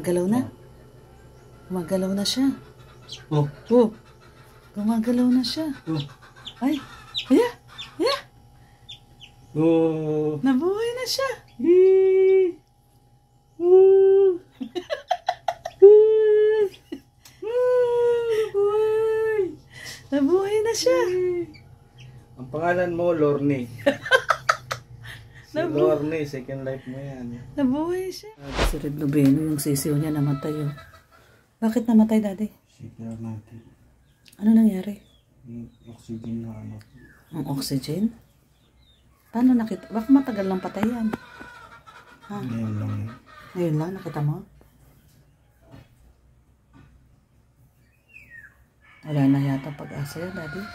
Gumagalaw na. Gumagalaw na siya. Oh. Oh. Gumagalaw na siya. Oh. Ay. Aya. Aya. Oh. Nabuhay na siya. Nabuhay na siya. Ang pangalan mo, Lorne. Si Lorne, second life mo yan. Nabuhay siya. Si Red Lubeno, yung sisiw niya namatay. Oh. Bakit namatay, Daddy? Siguro natin. Ano nangyari? Yung oxygen na ano. Ang oxygen? Paano nakita? Baka matagal lang patay yan. Ha? Ngayon lang yun. Ngayon lang, nakita mo? Wala na yata pag-asa yan, Daddy.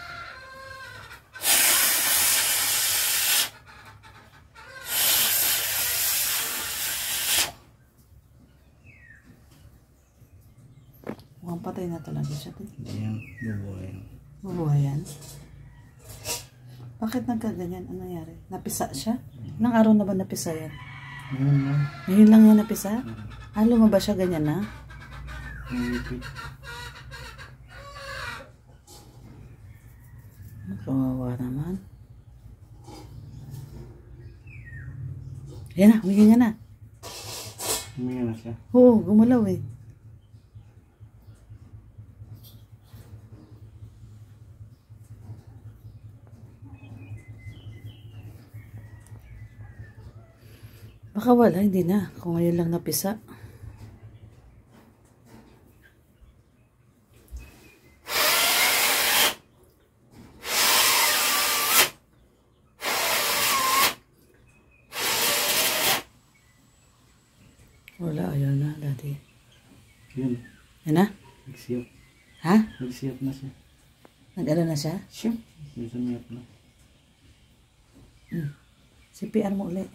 Mukhang patay na talaga siya. Hindi yan, bubuhay. Bubuhay yan? Bakit nagkaganyan? Ano nangyari? Napisa siya? Ilang araw na ba napisa yan? Ngayon lang yan napisa? Lumabas siya ganyan na? Kawawa naman. Ayan na, huminga na. Huminga na siya? Oo, gumalaw eh. Baka wala, hindi na. Kung ngayon lang napisa. Wala, ayaw na, Daddy. Yun. Yan na? Nagsiyap. Ha? Nagsiyap na siya. Nag-ano na siya? Siyap. Sumiyap na. CPR mo ulit.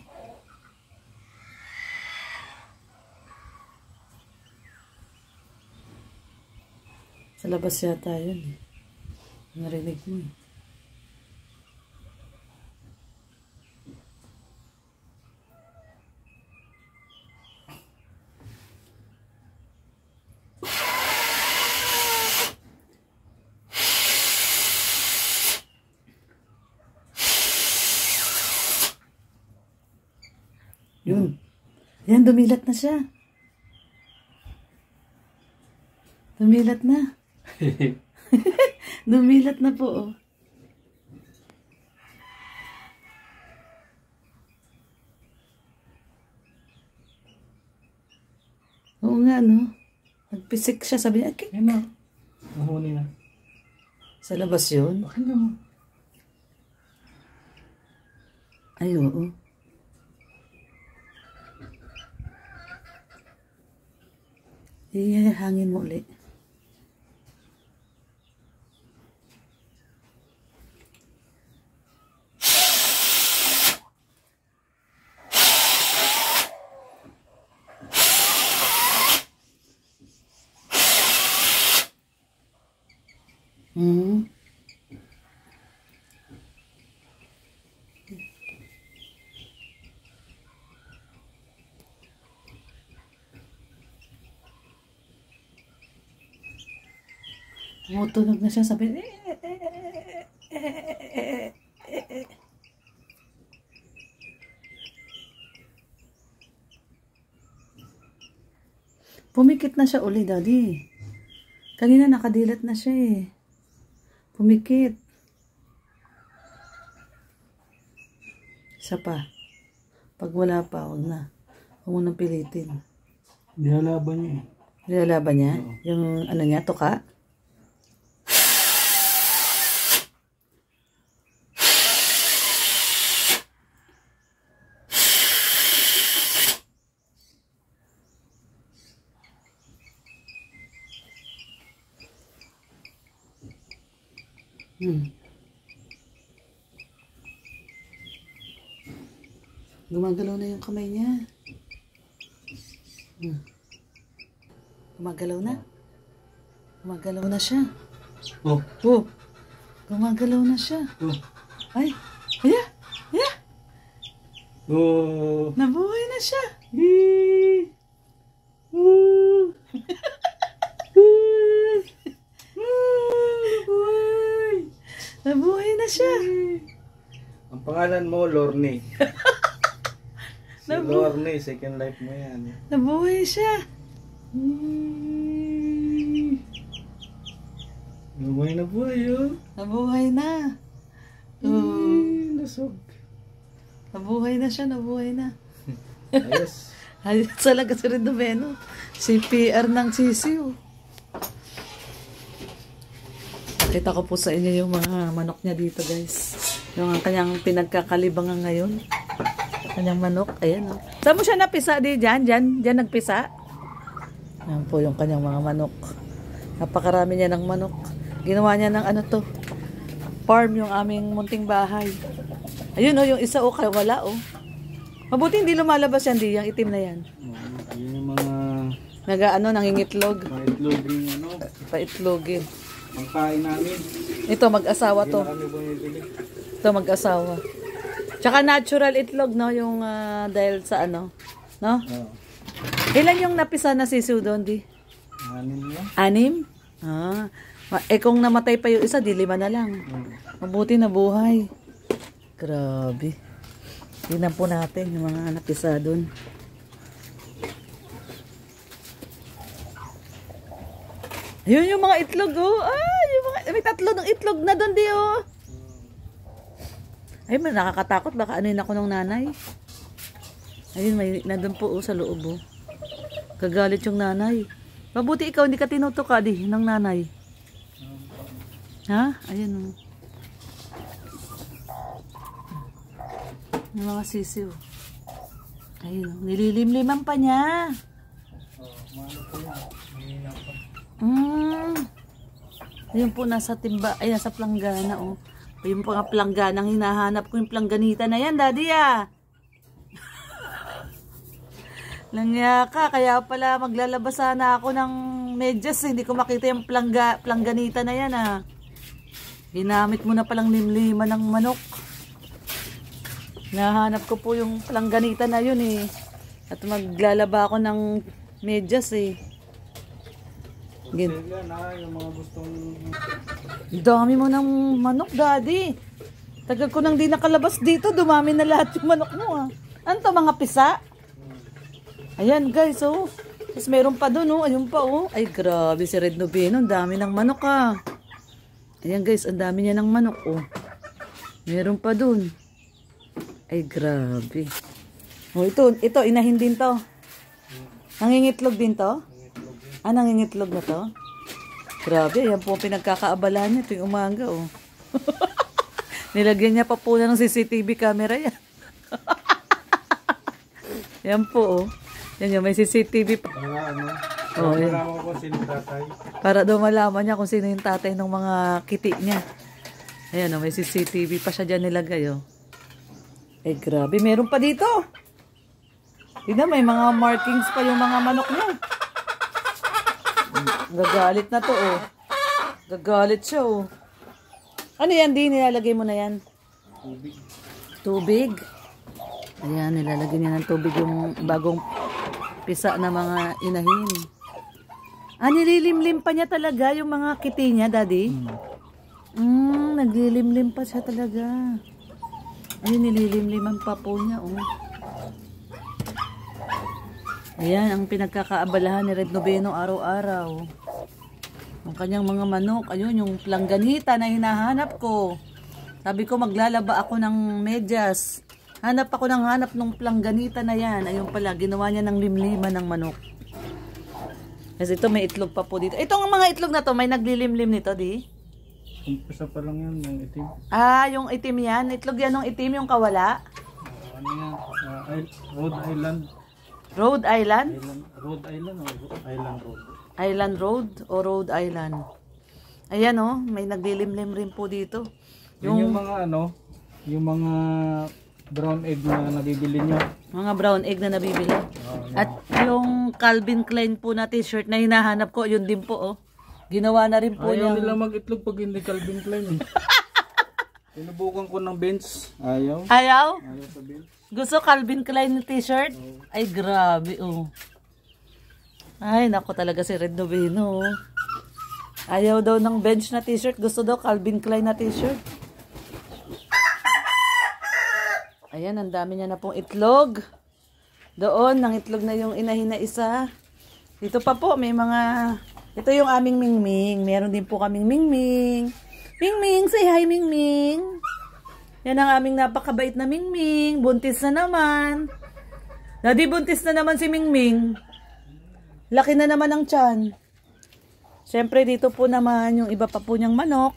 Sa labas yata yun eh. Narinig mo eh. Yun. Yan, dumilat na siya. Dumilat na. Dumilat na po, oh. Oo nga, no? Nagpisik siya, sabi niya, okay. Yan na. Mahuni na. Sa labas yun? Bakit na mo? Ay, oo. Hangin mo ulit. Tumutunog na siya, sabi, pumikit na siya uli, Daddy. Kanina nakadilat na siya eh. Pumikit. Isa pa. Pag wala pa, huwag na. Huwag mo nang pilitin. Nilalaban niya eh. Nilalaban niya? Oo. Yung ano niya, tuka? Gumagalaw na yung kamay niya. Gumagalaw na. Gumagalaw na siya. Oh. Oh. Gumagalaw na siya. Oh. Ay. Aya. Aya. Oh. Nabuhay na siya. Woo. siya. Ang pangalan mo, Lorne. Si Lorne, second life mo yan. Nabuhay siya. Buhay na buhay, oh. Nabuhay na. Nasog. Nabuhay na siya, nabuhay na. Ayos. Ayos talaga si Redoveno. CPR ng sisiw. Nakita ko po sa inyo yung mga manok niya dito, guys. Yung kanyang pinagkakalibangan ngayon. Kanyang manok. Ayan, oh. Saan mo siya napisa? Diyan nagpisa. Ayan po yung kanyang mga manok. Napakarami niya ng manok. Ginawa niya ng ano to. Farm yung aming munting bahay. Ayun, oh, yung isa, oh, wala, oh. Mabuti hindi lumalabas yan, di, yung itim na yan. Yun yung mga... Nangingitlog. Mga itlog rin, ano. Paitlogin. Ang kain namin. Ito, mag-asawa to. Hindi na kami bumibili. Ito, mag-asawa. Tsaka natural itlog, no? Yung dahil sa ano, no? Oo. Ilan yung napisa na sisiw doon, di? 6 yan. 6? Ah. Kung namatay pa yung isa, di 5 na lang. Mabuti na buhay. Grabe. Tingnan po natin yung mga napisa doon. Ayun yung mga itlog, oh. Yung mga, may 3 ng itlog na doon, di, oh. Ay, nakakatakot. Baka anuin ako ng nanay. Ayun, may nandun po, oh, sa loob, oh. Kagalit yung nanay. Mabuti ikaw, hindi ka tinutuka, di, ng nanay. Ha? Ayun, oh. Yung mga sisiw. Ayun, oh. Nililimliman pa niya. Ayun po, nasa timba, ay, nasa planggana, oh. Yung mga plangganang hinahanap ko, yung plangganita na yan, daddy, ah. Langya ka, kaya pala maglalabas sana ako ng medyas, hindi ko makita yung plangganita na yan, ah. Ginamit mo na palang limliman ng manok. Nahanap ko po yung plangganita na yun, eh. At maglalaba ako ng medyas, eh. Yung mga gustong... Dami mo ng manok, daddy. Tagal ko nang di nakalabas dito, dumami na lahat yung manok mo, ah. Ano to, mga pisa? Ayan, guys, oh. Tapos meron pa dun, oh. Ayun pa, oh. Ay, grabe si Red Noveno. Ang dami ng manok, ah. Ayan, guys, ang dami niya ng manok, oh. Meron pa dun. Ay, grabe. Oh, ito, inahin din to. Nangingitlog din to? Nangingitlog na to? Grabe, yan po pinagkakaabalahan niya tuwing umaga, oh. Nilagyan niya pa po na ng CCTV camera yan. Yan po, oh. Yan yung may CCTV pa. Para ano? Oh, para malaman ko sino tatay. Para daw malaman niya kung sino yung tatay ng mga kiti niya. Ayan, oh, may CCTV pa siya dyan nilagay, oh. Eh, grabe, meron pa dito. Tignan, may mga markings pa yung mga manok niya. Gagalit na to, oh. Gagalit siya, oh. Ano yan, di? Nilalagay mo na yan? Tubig. Tubig? Ayan, nilalagay niya ng tubig yung bagong pisa na mga inahin. Nililimlim pa niya talaga yung mga kiti niya, daddy? Naglilimlim pa siya talaga. Ayun, nililimliman pa po niya, oh. Ayan, ang pinagkakaabalahan ni Red Noveno araw-araw. Ang kanyang mga manok. Ayun, yung plangganita na hinahanap ko. Sabi ko, maglalaba ako ng medyas. Hanap ako ng plangganita na yan. Ayun pala, ginawa niya ng limliman ng manok. Kasi ito, may itlog pa po dito. Itong mga itlog na to, may naglilimlim nito, di? Umpisa pa lang yan, yung itim. Yung itim yan. Itlog yan ng itim, yung kawala. Ano yan? Rhode Island. Rhode Island? Rhode Island o Island Road? Island Road o Rhode Island. Ayan, oh, may naglilimlim rin po dito. Yung mga ano, yung mga brown egg na nabibili nyo. Mga brown egg na nabibili. At yung Calvin Klein po na t-shirt na hinahanap ko, yun din po, oh. Ginawa na rin po niya. Ayaw nila mag-itlog pag hindi Calvin Klein. Sinubukan ko ng bench. Ayaw. Ayaw? Ayaw sa bench. Gusto Calvin Klein na t-shirt? Ay, grabe, oh. Ay, nako talaga si Red Noveno, oh. Ayaw daw ng bench na t-shirt. Gusto daw Calvin Klein na t-shirt. Ayan, ang dami niya na pong itlog. Doon, ng itlog na yung inahin na isa. Dito pa po, may mga... Ito yung aming Mingming. Meron din po kaming Mingming. Mingming, say hi Mingming. Yan ang aming napakabait na Mingming. Buntis na naman. Daddy, buntis na naman si Mingming. Laki na naman ang tiyan. Siyempre, dito po naman yung iba pa po niyang manok.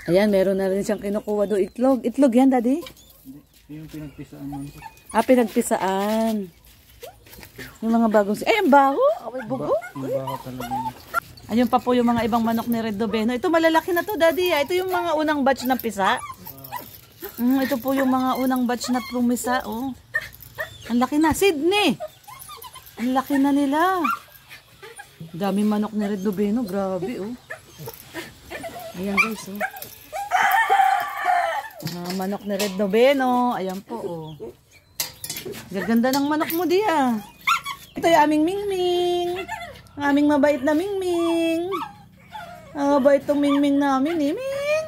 Ayan, meron na rin siyang kinukuha do itlog. Itlog yan, Daddy? Yung pinagpisaan mo. Pinagpisaan. Yung mga bagong... Ay, ang baho! May bugo. Yung baka talaga. Ayun pa po yung mga ibang manok ni Red Noveno. Ito malalaki na to, Daddy. Ito yung mga unang batch ng pisa. Ito po yung mga unang batch na pumisa. Oh. Ang laki na. Sydney! Ang laki na nila. Daming manok ni Red Noveno. Grabe, oh. Ayan, guys, oh. Manok ni Red Noveno. Ayan po, oh. Gaganda ng manok mo, Dia. Ito yung aming Mingming. Ang aming mabait na Mingming. Mabait tong Mingming namin, eh. Ming!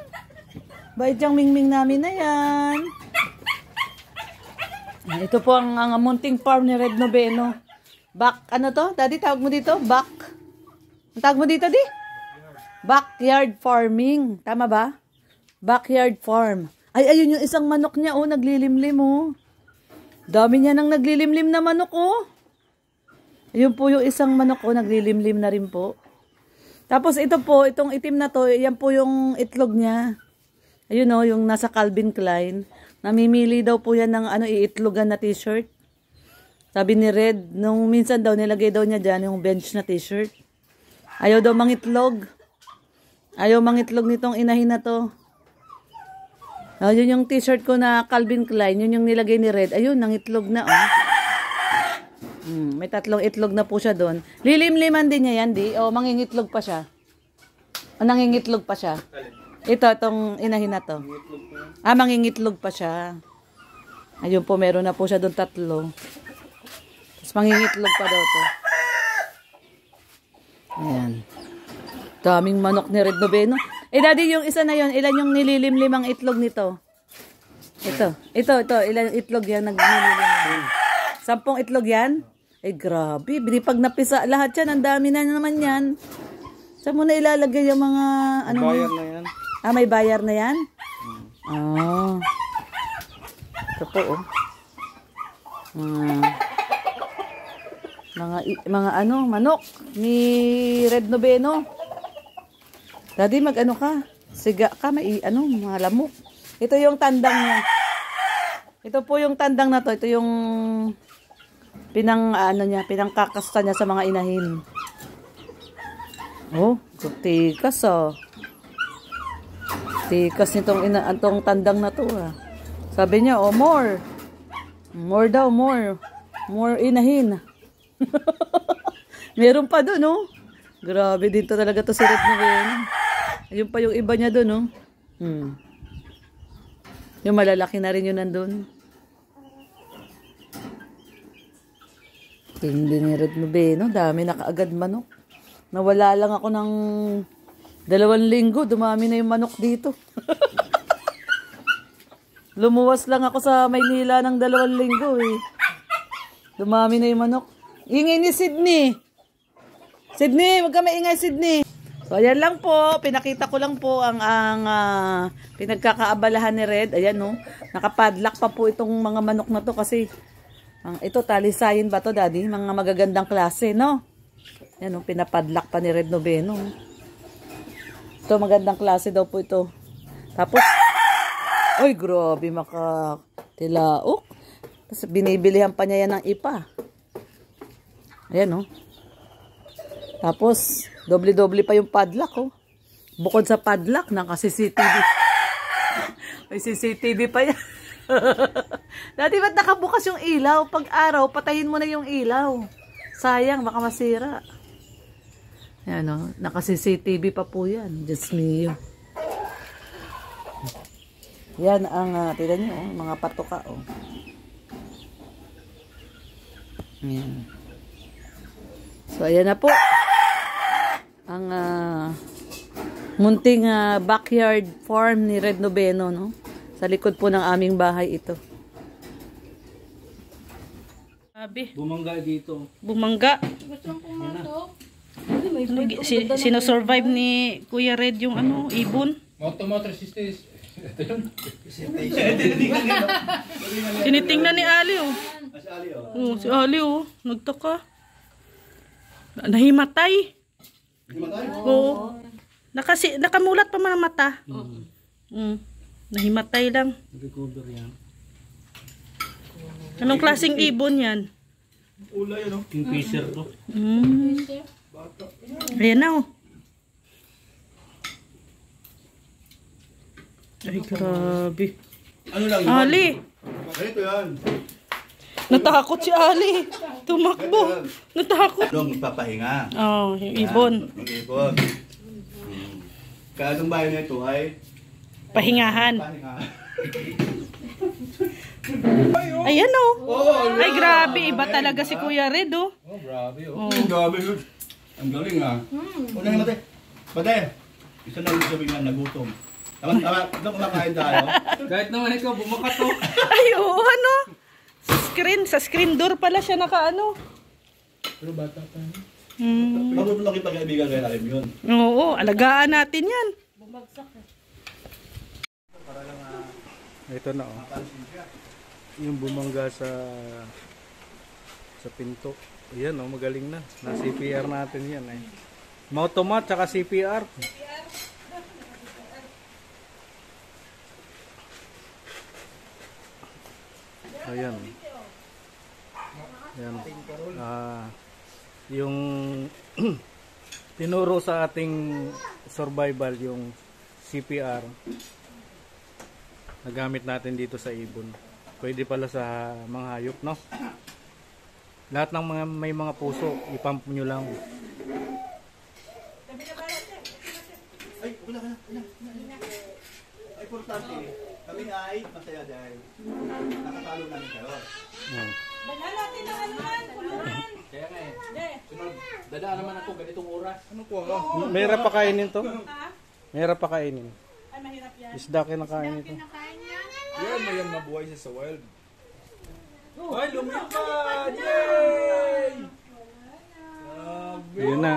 Bait yung Mingming namin na yan. Ito po ang munting farm ni Red Noveno. Ano to? Daddy, tawag mo dito? Ang tawag mo dito, Di? Backyard farming. Tama ba? Backyard farm. Ay, ayun yung isang manok niya, oh. Naglilimlim, oh. Dami niya nang naglilimlim na manok, oh. Ayun po yung isang manok, oh. Naglilimlim na rin po. Tapos ito po, itong itim na to, yan po yung itlog niya. Ayun, oh, yung nasa Calvin Klein. Namimili daw po yan ng iitlogan na t-shirt. Sabi ni Red, nung minsan daw, nilagay daw niya dyan yung bench na t-shirt. Ayaw daw mangitlog. Ayaw mangitlog nitong inahin na to. Yun yung t-shirt ko na Calvin Klein. Yun yung nilagay ni Red. Ayun, nangitlog na, oh. May 3 itlog na po siya doon. Lilimliman din niya yan, Di. O, mangingitlog pa siya. O, nangingitlog pa siya. Itong inahin na to. Mangingitlog pa siya. Ayun po, meron na po siya doon 3. Tapos mangingitlog pa daw to. Ayan. Daming manok ni Red Noveno. Daddy, yung isa na yon, ilan yung nililimlim ang itlog nito? Ito. Ilan itlog yan naglililim? 10 itlog yan? Ay, grabe. Pag napisa lahat yan, ang dami na naman yan. Saan mo na ilalagay yung mga... Bayar na yan. May bayar na yan? Ito po, oh. Mga manok ni Red Noveno. Daddy, mag-ano ka? Siga ka, malamok. Ito yung tandang niya. Ito po yung tandang na to. Ito yung pinangkakasta niya sa mga inahin. Oh, tikas, oh. Tikas nitong tandang na to, ah. Sabi niya, oh, more. More daw, more. More inahin. Meron pa dun, oh. Grabe dito talaga to si Red Noveno. Ayun pa yung iba niya dun, oh. Yung malalaki na rin yun nandun. Hindi ni Red Noveno. Dami na kaagad manok. Nawala lang ako ng 2 linggo. Dumami na yung manok dito. Lumuwas lang ako sa Maynila ng 2 linggo, eh. Dumami na yung manok. Ingay ni Sydney. Sydney, wag ka maingay, Sydney. So, ayan lang po. Pinakita ko lang po ang pinagkakaabalahan ni Red. Ayan, no. Nakapadlock pa po itong mga manok na to kasi ito, talisayin ba to, Daddy? Mga magagandang klase, no? Ayan, no. Pinapadlock pa ni Red Noveno. Ito, magandang klase daw po ito. Tapos, ay, grabe, makatilaok. Tapos, binibilihan pa niya yan ng ipa. Ayan, no. Tapos, doble-doble pa yung padlock, oh. Bukod sa padlock, naka-CCTV. May CCTV pa yan. Dati ba't nakabukas yung ilaw? Pag araw, patayin mo na yung ilaw. Sayang, baka masira. Ayan, oh. Naka-CCTV pa po yan. Diyos mio. Yan ang, tignan nyo, oh, mga patuka, oh. Ayan. So, ayan na po. Ang munting backyard farm ni Red Noveno, no? Sa likod po ng aming bahay ito. Sabi, Bumangga dito. bumangga. Sinosurvive ni Kuya Red yung ano, ibon. Motor resistance. Ito yun. Tinitingnan ni Ali oh. Si Ali, oh. Oh, si Ali oh, nagtaka. Nahimatay. Oo. Nakamulat pa mga mata. Nahimatay lang. Recover yan. Anong klaseng ibon yan? Ula yun, oh. Kingfisher to. Ayan na oh. Ay, grabe. Ano lang yun? Ali! Ito yan. Natakot si Ali. Tumakbo. Natakot. Anong ipapahinga? Oh, yung ibon. Yung ibon. Kaya anong bahay na ito ay Pahingahan. pahinga. Ayan oh. Oh, Ay, grabe. Iba talaga si Kuya Red oh. Oh, grabe Oh. oh. Ang gabi yun. Ang galing ah. Una yung mate. Mate, isa na yung sabi nga nagutom. Tama, doon kumakain tayo. Kahit naman ikaw, bumakat to. Ay, oo, ano? Sa screen door pala siya nakaano. Pero bata pa. Mabuto lang yung pagkaibigan kaya natin yun. Oo, alagaan natin yan. Ito na oh. Yung bumangga sa pinto. Ayan oh, magaling na. Na CPR natin yan eh. Mautomat tsaka CPR. Ayan. Ayan. Yung tinuro sa ating survival yung CPR. Nagamit natin dito sa ibon. Pwede pala sa mga hayop, no? Lahat ng mga may mga puso, ipump nyo lang. Ay, wala. Ay, importante. Kami ay masaya dahil nakatalo namin kayo. Dala natin ang ano man, kulungan. Kaya nga eh. Sunod, dadaan naman ako ganitong oras. Ano po ako? Mahirap pa kainin to? Mahirap pa kainin. Ay, mahirap yan. Isda kinakain ito. Yan, may yan mabuhay siya sa wild. Ay, lumipad! Yay! Yun na.